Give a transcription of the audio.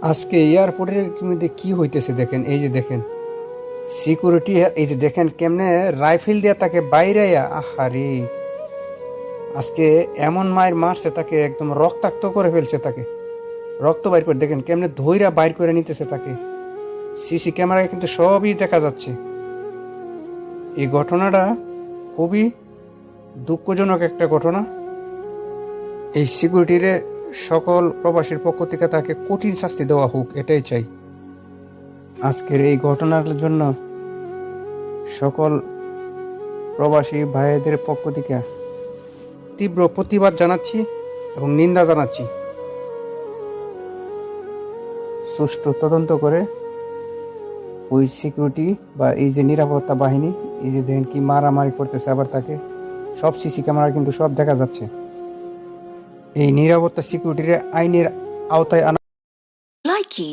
আজকে এয়ারপোর্টের মধ্যে কি হইতেছে দেখেন, এই যে দেখেন সিকিউরিটি, এই যে দেখেন কেমনে রাইফেল দিয়ে তাকে বাইরে, আহারে আজকে এমন মায়ের মারছে তাকে, একদম রক্তাক্ত করে ফেলছে তাকে, রক্ত বাইর করে দেখেন কেমনে ধইরা বাইর করে নিতেছে তাকে। সিসি ক্যামেরায় কিন্তু সবই দেখা যাচ্ছে। এই ঘটনাটা খুবই দুঃখজনক একটা ঘটনা। এই সিকিউরিটির সকল প্রবাসীর পক্ষ থেকে তাকে কঠিন শাস্তি দেওয়া হোক, এটাই চাই। আজকের এই ঘটনার জন্য সকল প্রবাসী ভাইদের পক্ষ থেকে তীব্র প্রতিবাদ জানাচ্ছি এবং নিন্দা জানাচ্ছি। সুষ্ঠু তদন্ত করে ওই সিকিউরিটি বা এই যে নিরাপত্তা বাহিনী, এই যে দেখেন কি মারামারি করতেছে, আবার তাকে সব সিসি ক্যামেরা কিন্তু সব দেখা যাচ্ছে। এই নিরাপত্তা সিকিউরিটির আইনের আওতায় আনা। Likey